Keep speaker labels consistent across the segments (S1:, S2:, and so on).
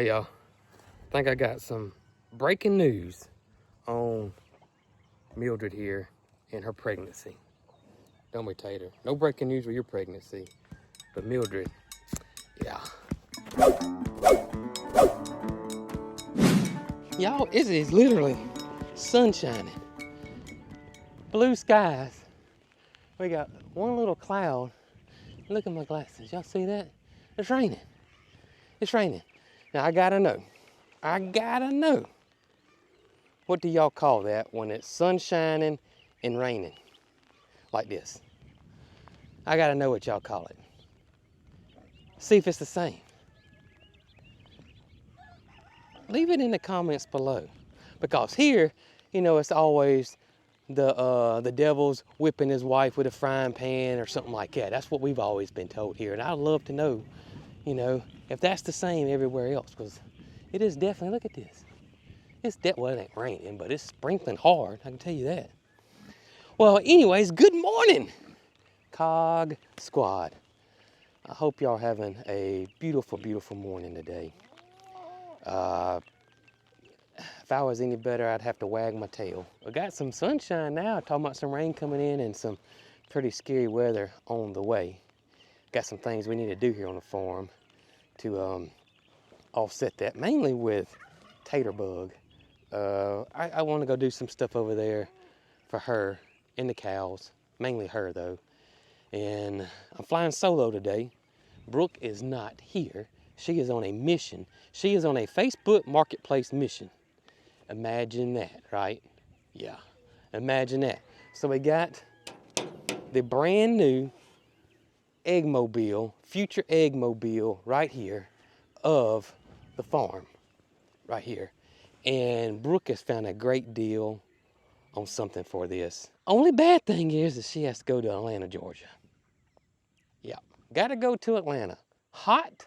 S1: Hey y'all, I think I got some breaking news on Mildred here and her pregnancy. Don't we, Tater? No breaking news with your pregnancy, but Mildred, yeah. Y'all, it is literally sun shining. Blue skies. We got one little cloud. Look at my glasses, y'all see that? It's raining. It's raining. Now I gotta know. What do y'all call that when it's sun shining and raining like this? I gotta know what y'all call it. See if it's the same. Leave it in the comments below. Because here, you know, it's always the devil's whipping his wife with a frying pan or something like that. That's what we've always been told here. And I'd love to know, you know, if that's the same everywhere else. Because it is definitely, look at this. Well, it ain't raining, but it's sprinkling hard, I can tell you that. Well, anyways, good morning, Cog Squad. I hope y'all having a beautiful, beautiful morning today. If I was any better, I'd have to wag my tail. We got some sunshine now, talking about some rain coming in and some pretty scary weather on the way. Got some things we need to do here on the farm to offset that, mainly with tater bug. I want to go do some stuff over there for her and the cows, mainly her though. And I'm flying solo today. Brooke is not here. She is on a mission. She is on a Facebook Marketplace mission. Imagine that, right? Yeah, imagine that. So we got the brand new eggmobile, future eggmobile right here of the farm, right here. And Brooke has found a great deal on something for this. Only bad thing is that she has to go to Atlanta, Georgia. Yeah, gotta go to Atlanta. Hot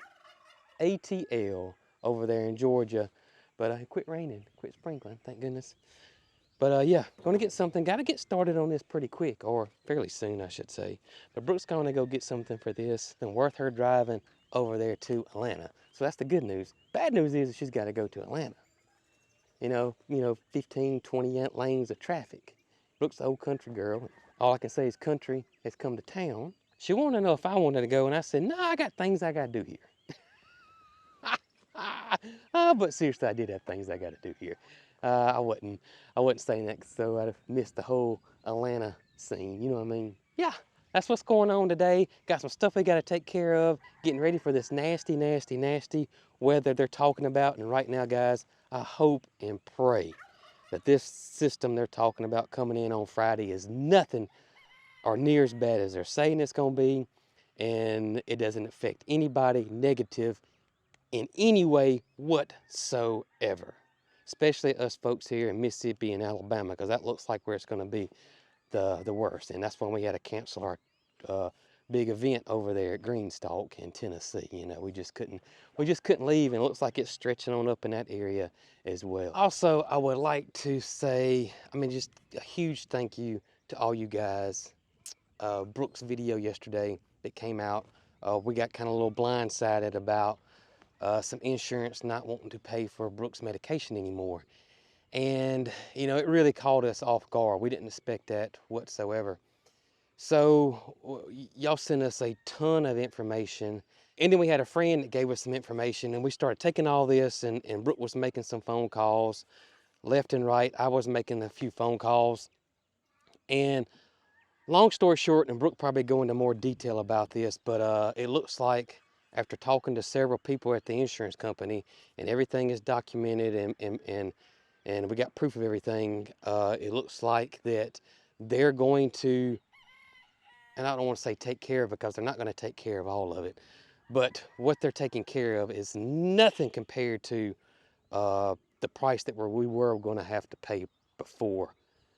S1: ATL over there in Georgia. But it quit raining, quit sprinkling, thank goodness. But yeah, gonna get something, gotta get started on this pretty quick, or fairly soon I should say. But Brooke's gonna go get something for this, and worth her driving over there to Atlanta. So that's the good news. Bad news is that she's gotta go to Atlanta. You know, 15, 20 lanes of traffic. Brooke's an old country girl. All I can say is country has come to town. She wanted to know if I wanted to go, and I said, no, I got things I gotta do here. But seriously, I did have things I gotta do here. I wasn't saying that so I'd have missed the whole Atlanta scene, you know what I mean? Yeah, that's what's going on today. Got some stuff we gotta take care of, getting ready for this nasty, nasty, nasty weather they're talking about. And right now, guys, I hope and pray that this system they're talking about coming in on Friday is nothing or near as bad as they're saying it's gonna be, and it doesn't affect anybody negative in any way whatsoever, especially us folks here in Mississippi and Alabama, because that looks like where it's going to be the worst. And that's when we had to cancel our big event over there at Greenstalk in Tennessee. You know, we just couldn't leave, and it looks like it's stretching on up in that area as well. Also, I would like to say, I mean, just a huge thank you to all you guys. Brooke's video yesterday that came out, we got kind of a little blindsided about some insurance not wanting to pay for Brooke's medication anymore. And, you know, it really caught us off guard. We didn't expect that whatsoever. So y'all sent us a ton of information. And then we had a friend that gave us some information, and we started taking all this, and Brooke was making some phone calls left and right. I was making a few phone calls. And long story short, and Brooke probably go into more detail about this, but it looks like after talking to several people at the insurance company, and everything is documented and we got proof of everything, it looks like that they're going to, and I don't want to say take care of it because they're not going to take care of all of it, but what they're taking care of is nothing compared to the price that we were going to have to pay before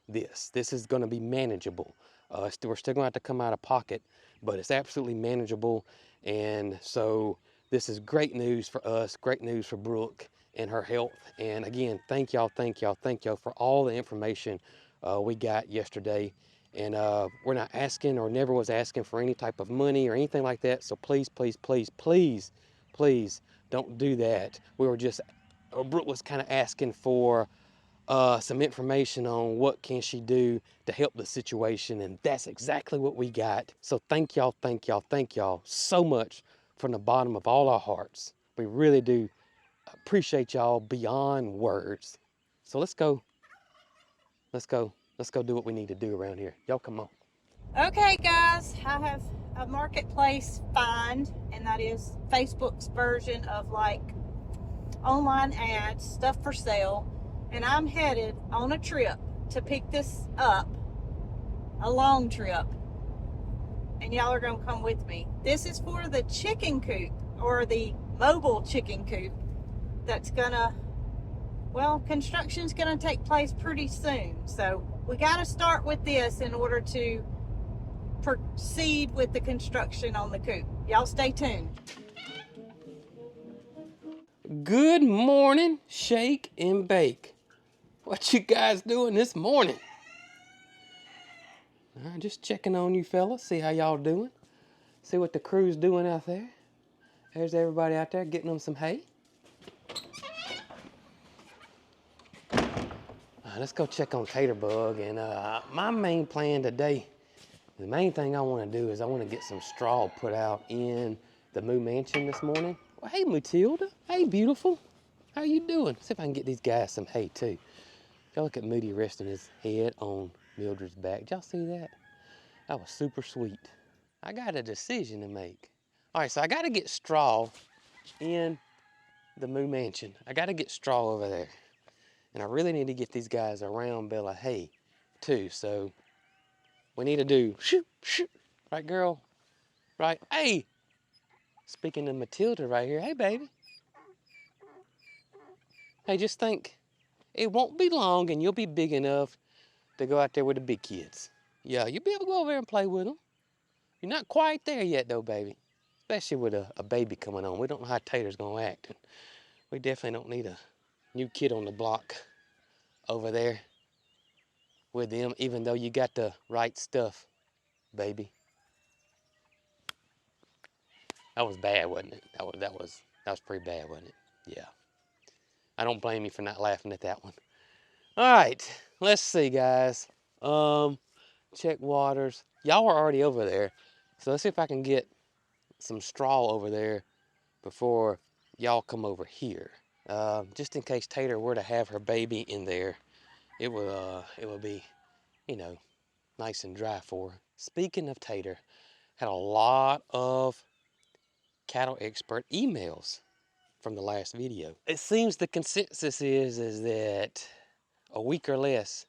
S1: this. This is going to be manageable. We're still going to have to come out of pocket, but it's absolutely manageable. And so this is great news for us, great news for Brooke and her health. And again, thank y'all for all the information we got yesterday. And we're not asking, or never was asking, for any type of money or anything like that. So please, please, please, please, please don't do that. We were just, Brooke was kind of asking for some information on what can she do to help the situation, and that's exactly what we got. So thank y'all, thank y'all, thank y'all so much from the bottom of all our hearts. We really do appreciate y'all beyond words. So let's go do what we need to do around here. Y'all come on.
S2: Okay, guys, I have a marketplace find, and that is Facebook's version of like online ads, stuff for sale. And I'm headed on a trip to pick this up, a long trip. And y'all are going to come with me. This is for the chicken coop, or the mobile chicken coop that's gonna, well, construction's gonna take place pretty soon. So we got to start with this in order to proceed with the construction on the coop. Y'all stay tuned.
S1: Good morning, shake and bake. What you guys doing this morning? Just checking on you fellas, see how y'all doing. See what the crew's doing out there. There's everybody out there getting them some hay. Let's go check on Taterbug. And my main plan today, the main thing I want to do is I want to get some straw put out in the Moo Mansion this morning. Well, hey, Matilda. Hey, beautiful. How you doing? See if I can get these guys some hay too. Y'all look at Moody resting his head on Mildred's back. Did y'all see that? That was super sweet. I got a decision to make. All right, so I got to get straw in the Moo Mansion. I got to get straw over there. And I really need to get these guys around bale of hay too. So we need to do shoot, shoot. Right, girl? Right? Hey! Speaking of Matilda right here. Hey, baby. Hey, just think, it won't be long and you'll be big enough to go out there with the big kids. Yeah, you'll be able to go over there and play with them. You're not quite there yet though, baby. Especially with a baby coming on. We don't know how Tater's gonna act. And we definitely don't need a new kid on the block over there with them, even though you got the right stuff, baby. That was bad, wasn't it? That was pretty bad, wasn't it? Yeah. I don't blame you for not laughing at that one. All right, let's see, guys. Check waters. Y'all are already over there, so let's see if I can get some straw over there before y'all come over here. Just in case Tater were to have her baby in there, it will be, you know, nice and dry for her. Speaking of Tater, had a lot of cattle expert emails from the last video. It seems the consensus is that a week or less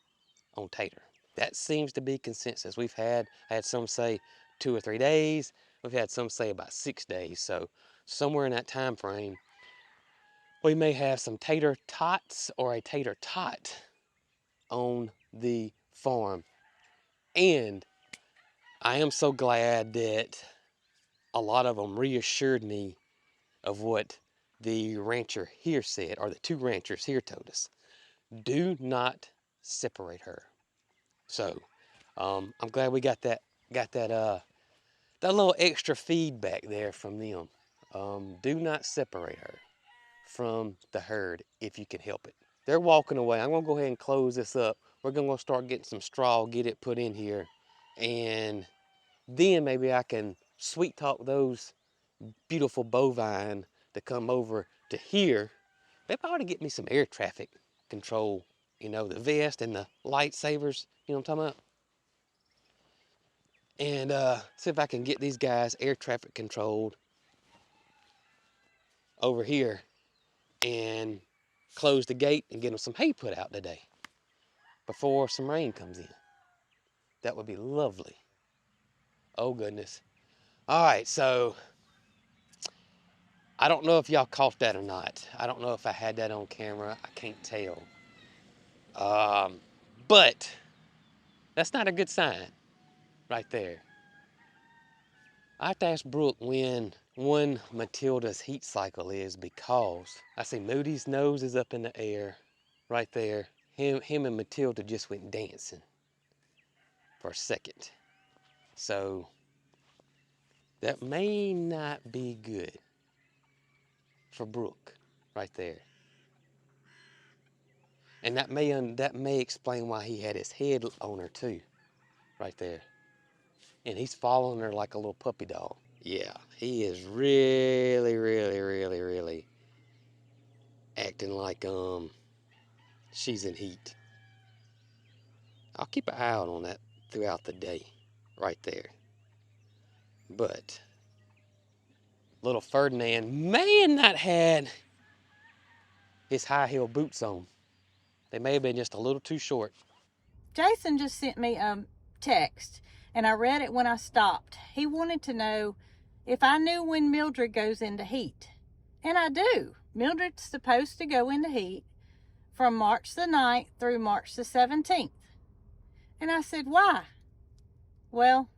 S1: on Tater. That seems to be consensus. We've had some say 2 or 3 days. We've had some say about 6 days. So somewhere in that time frame, we may have some tater tots or a tater tot on the farm. And I am so glad that a lot of them reassured me of what the rancher here said, or the 2 ranchers here told us. Do not separate her. So I'm glad we got that little extra feedback there from them. Do not separate her from the herd if you can help it. They're walking away. I'm gonna go ahead and close this up. We're gonna start getting some straw, get it put in here, and then maybe I can sweet talk those beautiful bovine to come over to here. They probably get me some air traffic control, you know, the vest and the lightsabers, you know what I'm talking about? And see if I can get these guys air traffic controlled over here and close the gate and get them some hay put out today before some rain comes in. That would be lovely. Oh goodness. All right, so I don't know if y'all caught that or not. I don't know if I had that on camera. I can't tell. But that's not a good sign right there. I have to ask Brooke when Matilda's heat cycle is, because I see Moody's nose is up in the air right there. Him and Matilda just went dancing for a second. So that may not be good for Brooke right there. And that may explain why he had his head on her too, right there. And he's following her like a little puppy dog. Yeah, he is really, really, really, really acting like she's in heat. I'll keep an eye out on that throughout the day, right there. But little Ferdinand may have not had his high heel boots on. They may have been just a little too short.
S2: Jason just sent me a text, and I read it when I stopped. He wanted to know if I knew when Mildred goes into heat. And I do. Mildred's supposed to go into heat from March the 9th through March the 17th. And I said, why? Well,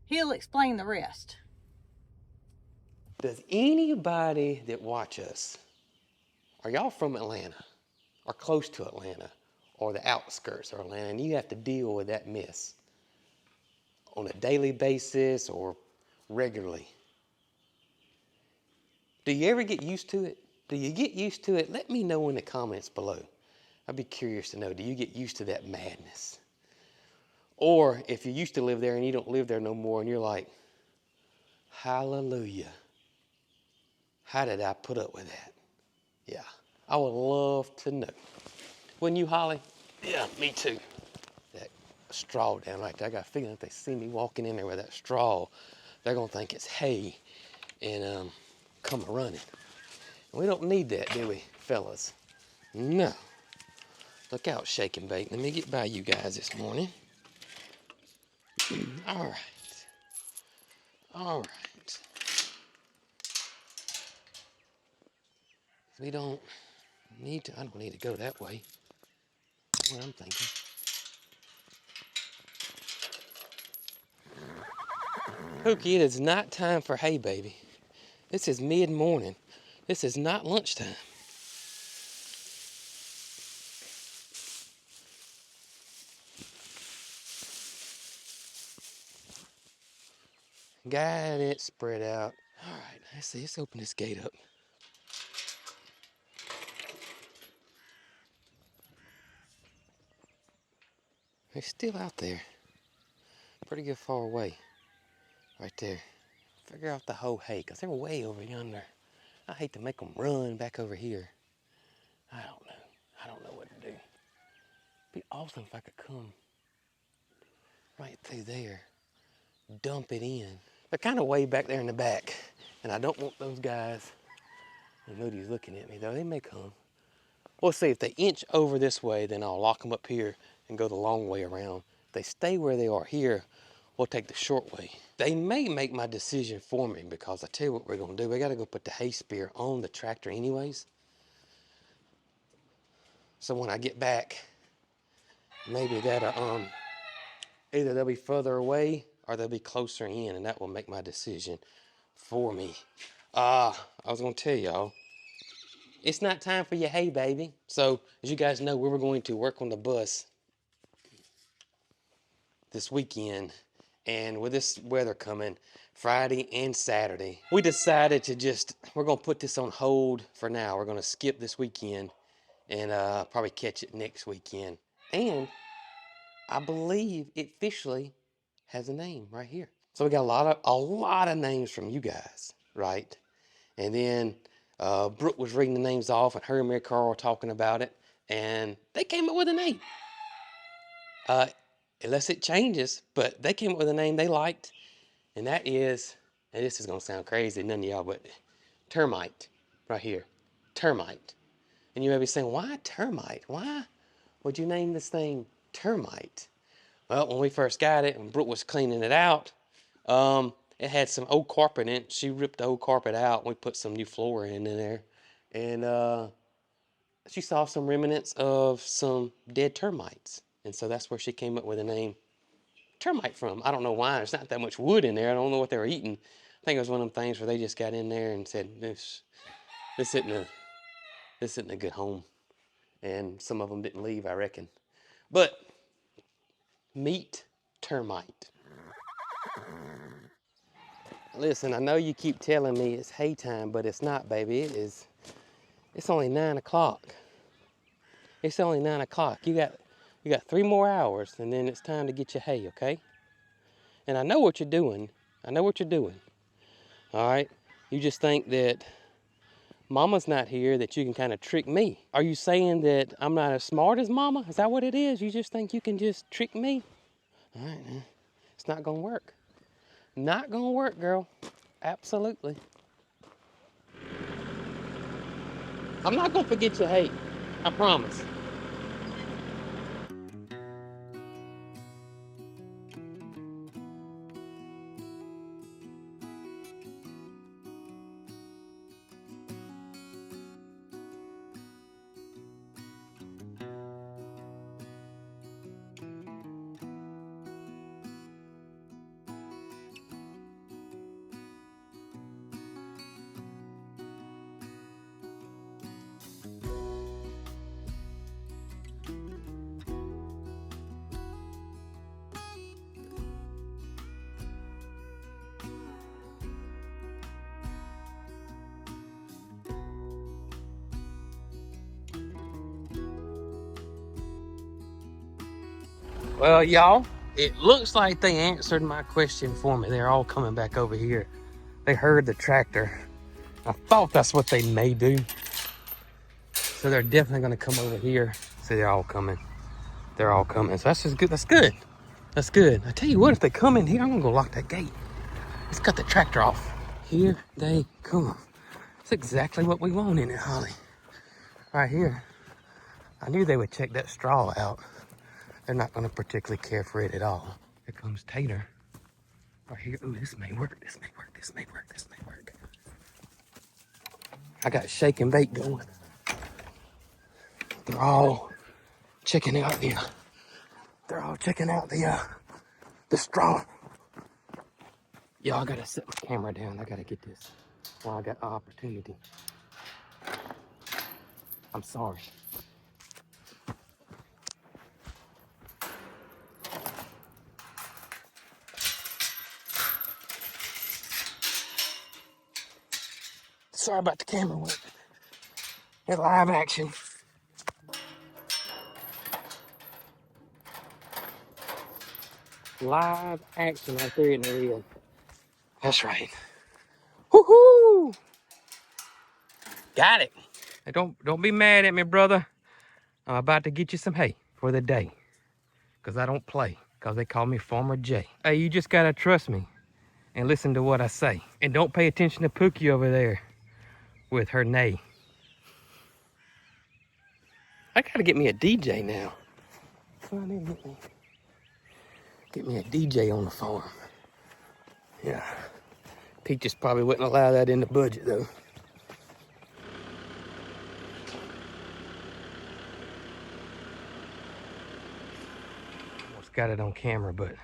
S2: he'll explain the rest.
S1: Does anybody that watch us, are y'all from Atlanta or close to Atlanta or the outskirts of Atlanta, and you have to deal with that mess on a daily basis or regularly? Do you ever get used to it? Do you get used to it? Let me know in the comments below. I'd be curious to know, do you get used to that madness? Or if you used to live there and you don't live there no more and you're like, hallelujah, how did I put up with that? Yeah, I would love to know. Wouldn't you, Holly? Yeah, me too. That straw down right there. I got a feeling if they see me walking in there with that straw, they're going to think it's hay and come running. We don't need that, do we, fellas? No. Look out, Shake and Bake. Let me get by you guys this morning. All right. All right. We don't need to, I don't need to go that way. That's what I'm thinking. Pookie, it is not time for hay, baby. This is mid-morning. This is not lunchtime. Got it spread out. All right, let's see. Let's open this gate up. They're still out there. Pretty good far away. Right there. Figure out the whole hay, because they're way over yonder. I hate to make them run back over here. I don't know. I don't know what to do. It'd be awesome if I could come right through there, dump it in. They're kind of way back there in the back, and I don't want those guys. And Moody's looking at me, though. They may come. We'll see. If they inch over this way, then I'll lock them up here and go the long way around. If they stay where they are here, we'll take the short way. They may make my decision for me, because I tell you what we're going to do. We got to go put the hay spear on the tractor anyways. So when I get back, maybe that'll, either they'll be further away or they'll be closer in, and that will make my decision for me. I was going to tell y'all, it's not time for your hay, baby. So as you guys know, we were going to work on the bus this weekend, and with this weather coming, Friday and Saturday, we decided to we're going to put this on hold for now. We're going to skip this weekend and probably catch it next weekend. And I believe it officially has a name right here. So we got a lot of names from you guys, right? And then Brooke was reading the names off, and her and Mary Carl were talking about it, and they came up with a name. Unless it changes, but they came up with a name they liked, and that is, and this is gonna sound crazy, none of y'all, but termite, right here, termite. And you may be saying, why termite? Why would you name this thing termite? Well, when we first got it, and Brooke was cleaning it out, it had some old carpet in it. She ripped the old carpet out, and we put some new flooring in there, and she saw some remnants of some dead termites. And so that's where she came up with the name termite from. I don't know why. There's not that much wood in there. I don't know what they were eating. I think it was one of them things where they just got in there and said, this isn't a good home. And some of them didn't leave, I reckon. But meet termite. Listen, I know you keep telling me it's hay time, but it's not, baby. It's only 9 o'clock. It's only 9 o'clock. You got 3 more hours, and then it's time to get your hay, okay? And I know what you're doing. I know what you're doing. All right? You just think that Mama's not here, that you can kind of trick me. Are you saying that I'm not as smart as Mama? Is that what it is? You just think you can just trick me? All right, man. It's not gonna work. Not gonna work, girl. Absolutely. I'm not gonna forget your hate. I promise. Well, y'all, it looks like they answered my question for me. They're all coming back over here. They heard the tractor. I thought that's what they may do. So they're definitely gonna come over here. So they're all coming. They're all coming. So that's just good. That's good. That's good. I tell you what, if they come in here, I'm gonna go lock that gate. Let's cut the tractor off. Here they come. That's exactly what we want in it, Holly. Right here. I knew they would check that straw out. They're not gonna particularly care for it at all. Here comes Tater. Right here. Ooh, this may work. This may work. This may work. This may work. I got shake and bake going. They're all checking out the. They're all checking out the straw. Y'all, I gotta set my camera down. I gotta get this while I got the opportunity. I'm sorry. Sorry about the camera work. It's live action. Live action right there in the reel. That's right. Woohoo! Got it. Hey, don't be mad at me, brother. I'm about to get you some hay for the day. Cause I don't play. Cause they call me Farmer J. Hey, you just gotta trust me and listen to what I say. And don't pay attention to Pookie over there with her neigh. I gotta get me a DJ now. So I need to get me a DJ on the farm. Yeah. Peaches probably wouldn't allow that in the budget though. Almost got it on camera, but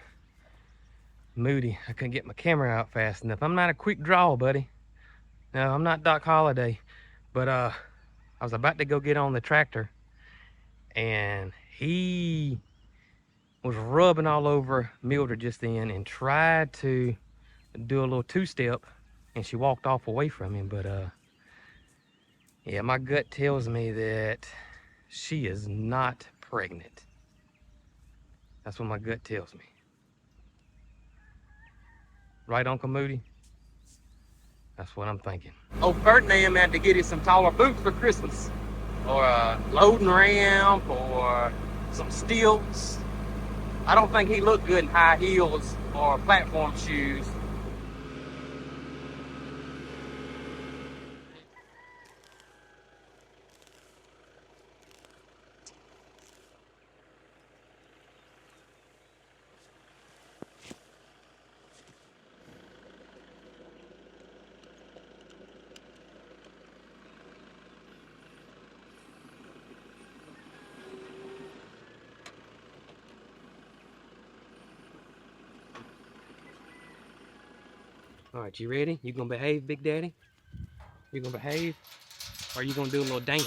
S1: Moody, I couldn't get my camera out fast enough. I'm not a quick draw, buddy. No, I'm not Doc Holliday, but I was about to go get on the tractor and he was rubbing all over Mildred just then and tried to do a little two-step and she walked off away from him. But yeah, my gut tells me that she is not pregnant. That's what my gut tells me. Right, Uncle Moody? That's what I'm thinking. Oh, Ferdinand had to get him some taller boots for Christmas. Or a loading ramp or some stilts. I don't think he looked good in high heels or platform shoes. All right, you ready? You gonna behave, Big Daddy? You gonna behave? Or are you gonna do a little dance?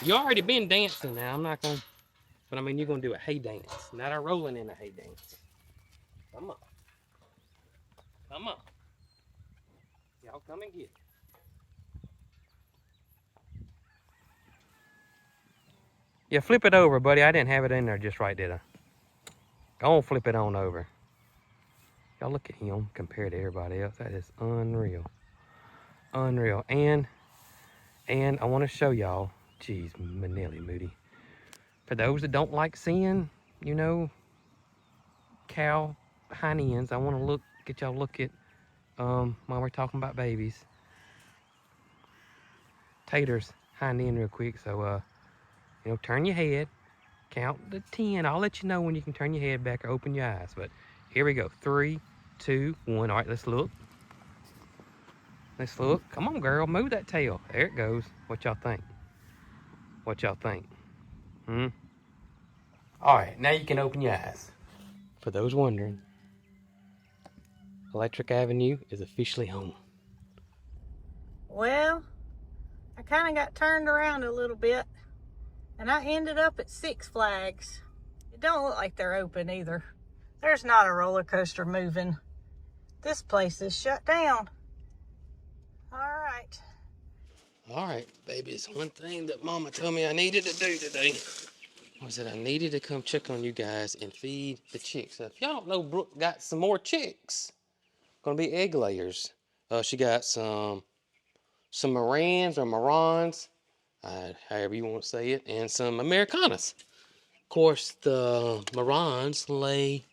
S1: You already been dancing now. I'm not gonna, but I mean, you're gonna do a hay dance, not a rolling in a hay dance. Come on. Come on. Y'all come and get it. Yeah, flip it over, buddy. I didn't have it in there just right, did I? Go on, flip it on over. Y'all look at him compared to everybody else. That is unreal. Unreal. And I want to show y'all, geez, Manelli Moody. For those that don't like seeing, you know, cow hind ends, I want to get y'all look at, while we're talking about babies, Tater's hind end real quick. So, you know, turn your head, count to 10. I'll let you know when you can turn your head back or open your eyes. But here we go. 3, 2, 1. All right, let's look. Let's look. Come on, girl. Move that tail. There it goes. What y'all think? What y'all think? All right, now you can open your eyes. For those wondering, Electric Avenue is officially home.
S2: Well, I kind of got turned around a little bit, and I ended up at Six Flags. It don't look like they're open either. There's not a roller coaster moving. This place is shut down. All right.
S1: All right, babies. One thing that Mama told me I needed to do today was that I needed to come check on you guys and feed the chicks. So if y'all don't know, Brooke got some more chicks. Gonna be egg layers. She got some Morans or Marans, however you want to say it, and some Americanas. Of course, the Marans lay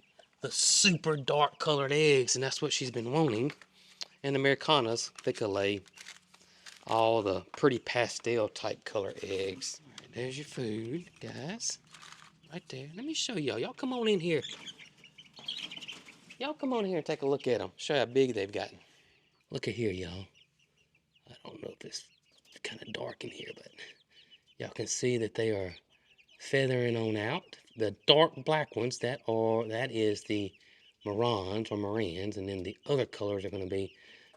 S1: the super dark colored eggs, and that's what she's been wanting. And the Americanas, they could lay all the pretty pastel type color eggs. All right, there's your food, guys. Right there. Let me show y'all. Y'all come on in here. Y'all come on here and take a look at them. Show you how big they've gotten. Look at here, y'all. I don't know if it's kind of dark in here, but y'all can see that they are feathering on out. The dark black ones, that is the Marans or Marans, and then the other colors are going to be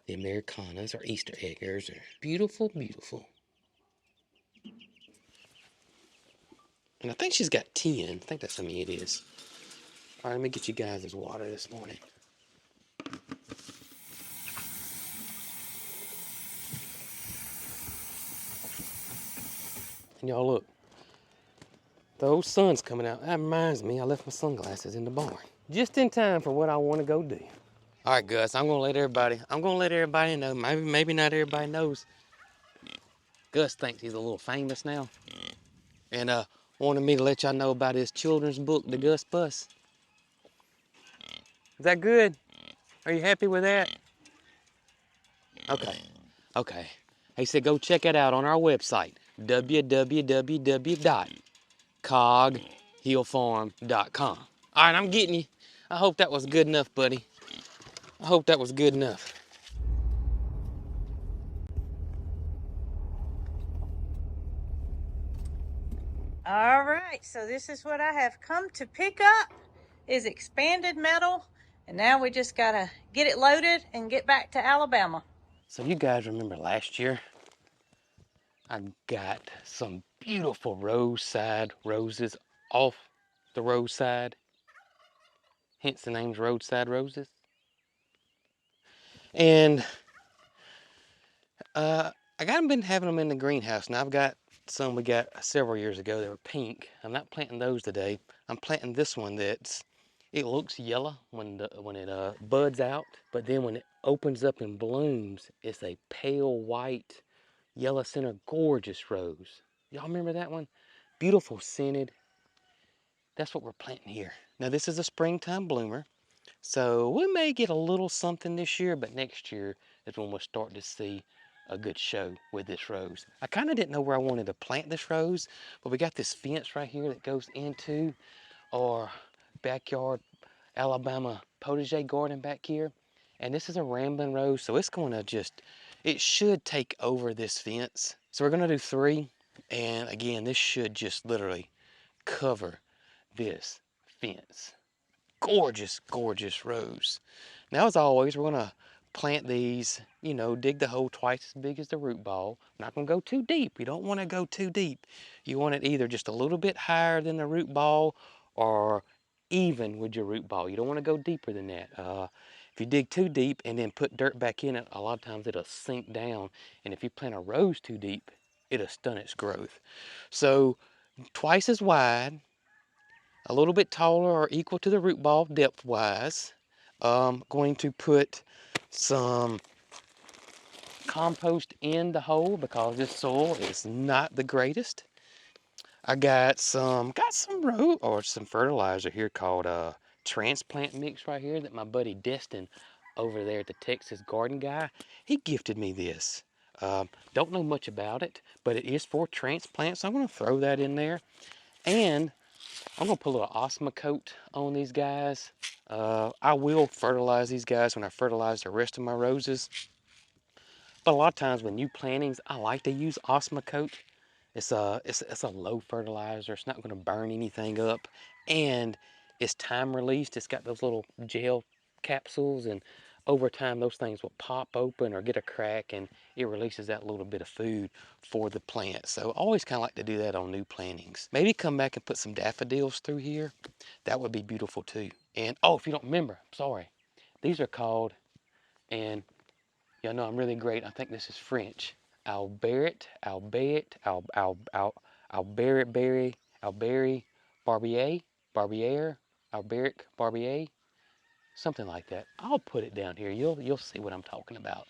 S1: the Americanas or Easter eggers. They're beautiful, beautiful. And I think she's got 10. I think that's how many it is. All right, let me get you guys this water this morning. And y'all look, those sun's coming out. That reminds me, I left my sunglasses in the barn. Just in time for what I want to go do. All right, Gus, I'm gonna let everybody know. Maybe not everybody knows. Gus thinks he's a little famous now. And wanted me to let y'all know about his children's book, The Gus Bus. Is that good? Are you happy with that? Okay. He said go check it out on our website, www.coghillfarm.com. All right, I'm getting you. I hope that was good enough, buddy. I hope that was good enough.
S2: All right, so this is what I have come to pick up is expanded metal, and now we just gotta get it loaded and get back to Alabama.
S1: So you guys remember last year, I got some beautiful roadside roses off the roadside, hence the name's roadside roses. And I been having them in the greenhouse. Now I've got some we got several years ago. They were pink. I'm not planting those today. I'm planting this one it looks yellow when it buds out, but then when it opens up and blooms, it's a pale white, yellow center, gorgeous rose. Y'all remember that one? Beautiful scented. That's what we're planting here. Now this is a springtime bloomer, so we may get a little something this year, but next year is when we'll start to see a good show with this rose. I kind of didn't know where I wanted to plant this rose, but we got this fence right here that goes into our backyard Alabama potager garden back here. And this is a rambling rose, so it should take over this fence. So we're gonna do 3, and again, this should just literally cover this fence. Gorgeous, gorgeous rose. Now, as always, we're gonna plant these, dig the hole twice as big as the root ball. We're not gonna go too deep. You don't wanna go too deep. You want it either just a little bit higher than the root ball or even with your root ball. You don't wanna go deeper than that. If If you dig too deep and then put dirt back in it, a lot of times it'll sink down. And if you plant a rose too deep, it'll stunt its growth. So twice as wide, a little bit taller or equal to the root ball depth-wise. Going to put some compost in the hole because this soil is not the greatest. I got some fertilizer here called transplant mix right here that my buddy Destin over there at the Texas Garden Guy, he gifted me this. Don't know much about it, but it is for transplants. So I'm going to throw that in there, and I'm going to put a little Osma coat on these guys. I will fertilize these guys when I fertilize the rest of my roses. But a lot of times with new plantings, I like to use Osma coat. It's a low fertilizer. It's not going to burn anything up, and it's time released. It's got those little gel capsules, and over time those things will pop open or get a crack, and it releases that little bit of food for the plant. So I always kind of like to do that on new plantings. Maybe come back and put some daffodils through here. That would be beautiful too. And oh, if you don't remember, I'm sorry. These are called, and y'all know I'm really great. I think this is French. Albert, Barbier, Alberic, Barbier, something like that. I'll put it down here. You'll see what I'm talking about.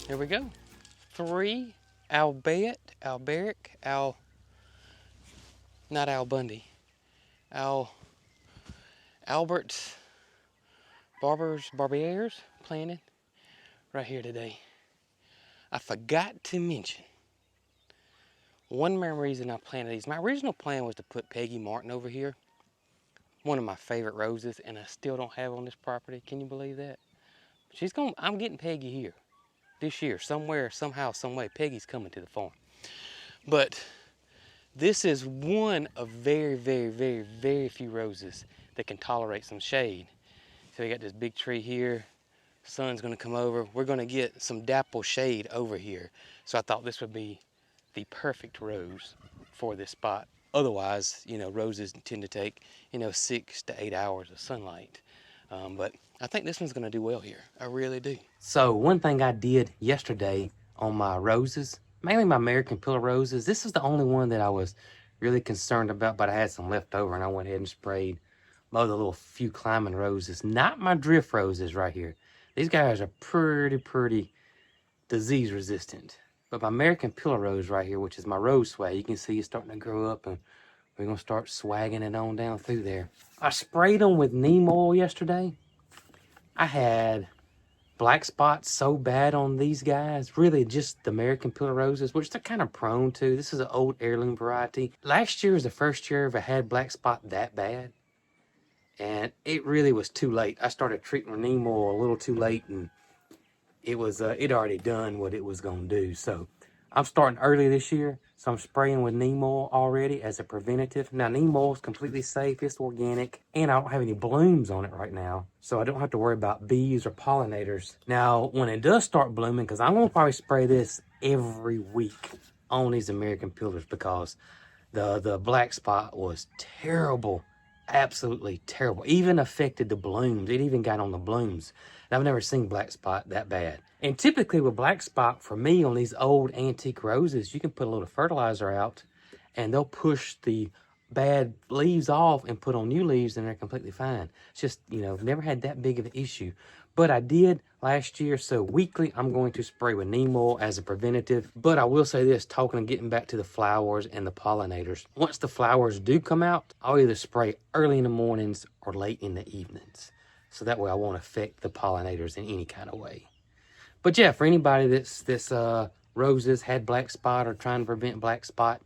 S1: Here we go. 3 Albert, not Al Bundy. Albert Barbiers planted right here today. I forgot to mention one main reason I planted these. My original plan was to put Peggy Martin over here. One of my favorite roses, and I still don't have on this property. Can you believe that? I'm getting Peggy here this year, somewhere, somehow, some way. Peggy's coming to the farm. But this is one of very, very, very, very few roses that can tolerate some shade. So we got this big tree here. Sun's gonna come over. We're gonna get some dapple shade over here. So I thought this would be the perfect rose for this spot. Otherwise, roses tend to take, 6 to 8 hours of sunlight. But I think this one's gonna do well here. I really do. So one thing I did yesterday on my roses, mainly my American pillar roses, this is the only one that I was really concerned about, but I had some left over and I went ahead and sprayed my other little few climbing roses, not my drift roses right here. These guys are pretty disease resistant. But my American pillar rose right here, which is my rose swag, you can see it's starting to grow up, and we're gonna start swagging it on down through there. I sprayed them with neem oil yesterday. I had black spots so bad on these guys, really just the American pillar roses, which they're kind of prone to. This is an old heirloom variety. Last year was the first year I ever had black spot that bad, and it really was too late. I started treating with neem oil a little too late, and it was it already done what it was gonna do. So I'm starting early this year, so I'm spraying with neem oil already as a preventative. Now, neem oil is completely safe, it's organic, and I don't have any blooms on it right now, so I don't have to worry about bees or pollinators. Now, when it does start blooming, because I'm gonna probably spray this every week on these American pillars, because the black spot was terrible, absolutely terrible. Even affected the blooms. It even got on the blooms. And I've never seen black spot that bad. And typically with black spot, for me, on these old antique roses, you can put a little fertilizer out and they'll push the bad leaves off and put on new leaves, and they're completely fine. It's just, never had that big of an issue. But I did last year, so weekly I'm going to spray with neem oil as a preventative. But I will say this, talking and getting back to the flowers and the pollinators. Once the flowers do come out, I'll either spray early in the mornings or late in the evenings. So that way I won't affect the pollinators in any kind of way. But yeah, for anybody that's roses had black spot or trying to prevent black spot,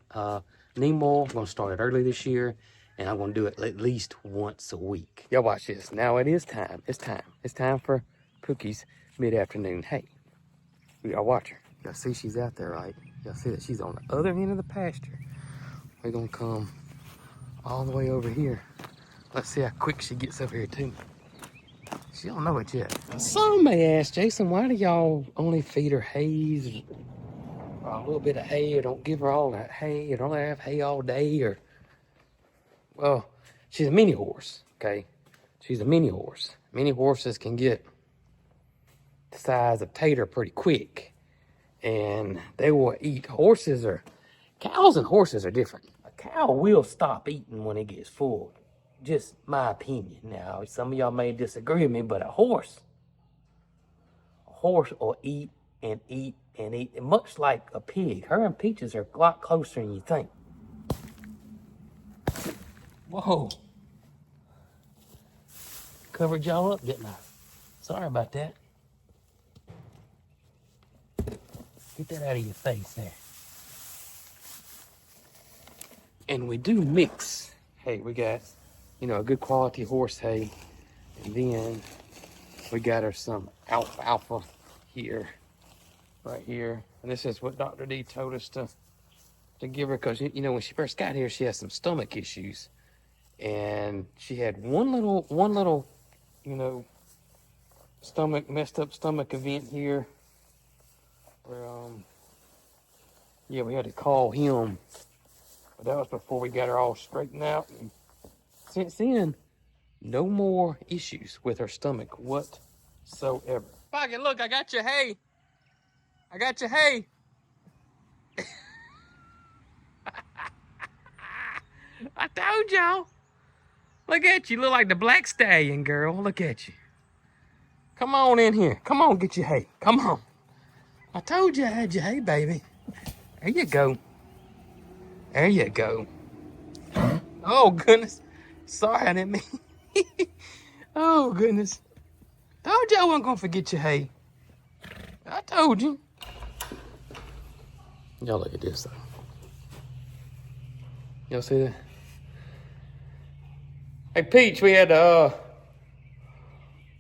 S1: neem oil, I'm going to start it early this year, and I'm going to do it at least once a week. Y'all watch this. Now it is time. It's time. It's time for Pookie's mid-afternoon. Hey, y'all watch her. Y'all see she's out there, right? Y'all see that she's on the other end of the pasture. We're going to come all the way over here. Let's see how quick she gets up here, too. She don't know it yet. Some may ask, Jason, why do y'all only feed her hay or a little bit of hay, or don't give her all that hay, or don't let her have hay all day, or... Well, she's a mini horse, okay? She's a mini horse. Mini horses can get the size of Tater pretty quick, and they will eat. Cows and horses are different. A cow will stop eating when it gets full. Just my opinion. Now, some of y'all may disagree with me, but a horse will eat and eat and eat, much like a pig. Her and Peaches are a lot closer than you think. Whoa. Covered y'all up, didn't I? Sorry about that. Get that out of your face there. And we do mix hay. We got, a good quality horse hay. And then we got her some alfalfa here, right here. And this is what Dr. D told us to give her, because, when she first got here, she had some stomach issues. And she had one little, messed up stomach event here. Where, we had to call him. But that was before we got her all straightened out. And since then, no more issues with her stomach whatsoever. Pocket, look, I got your hay. I got your hay. I told y'all. Look at you. Look like the black stallion, girl. Look at you. Come on in here. Come on, get your hay. Come on. I told you I had your hay, baby. There you go. There you go. Oh, goodness. Sorry, I didn't mean. Oh, goodness. Told you I wasn't going to forget your hay. I told you. Y'all look at this, though. Y'all see that? Hey, Peach, we had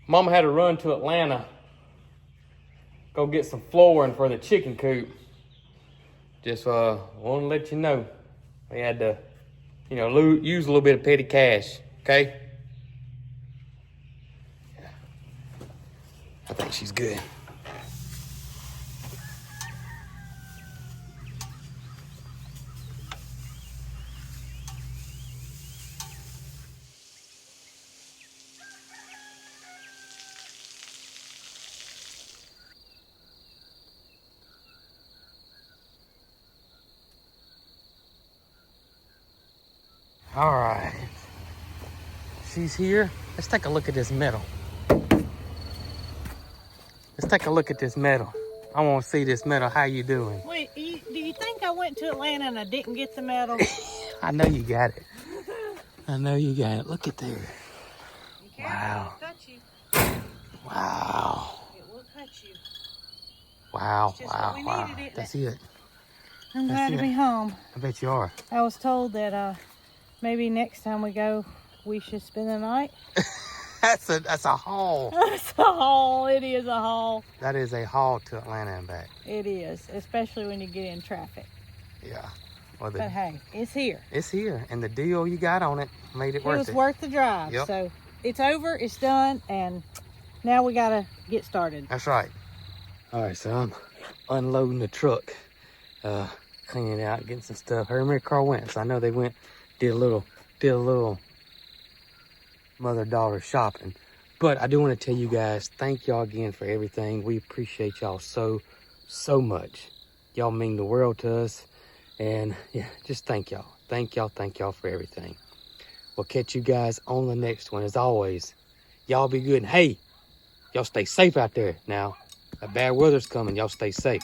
S1: Mama had to run to Atlanta. Go get some flooring for the chicken coop. Just want to let you know. We had to, use a little bit of petty cash, okay? Yeah. I think she's good. All right, she's here. Let's take a look at this medal. Let's take a look at this medal. I want to see this medal. How you doing?
S2: Wait, do you think I went to Atlanta and I didn't get the medal?
S1: I know you got it. I know you got it. Look at there. Wow.
S2: It will touch you.
S1: Wow.
S2: It will touch you.
S1: Wow,
S2: It's just
S1: wow,
S2: what we
S1: wow.
S2: needed,
S1: That's it.
S2: I'm
S1: That's
S2: glad to
S1: it.
S2: be home.
S1: I bet you are.
S2: I was told that maybe next time we go, we should spend the night.
S1: That's a haul.
S2: It's a haul. It is a haul.
S1: That is a haul to Atlanta and back.
S2: It is, especially when you get in traffic.
S1: Yeah. Well,
S2: But hey, it's here.
S1: it's here, and the deal you got on it made it worth it.
S2: It was worth the drive.
S1: Yep.
S2: So it's over, it's done, and now we gotta get started.
S1: That's right. All right, so I'm unloading the truck, cleaning out, getting some stuff. Her and Mary Carl went, so I know they went, did a little mother-daughter shopping. But I do want to tell you guys, thank y'all again for everything. We appreciate y'all so much. Y'all mean the world to us. And yeah, just thank y'all. Thank y'all for everything. We'll catch you guys on the next one. As always, y'all be good. And hey, y'all stay safe out there now. That bad weather's coming. Y'all stay safe.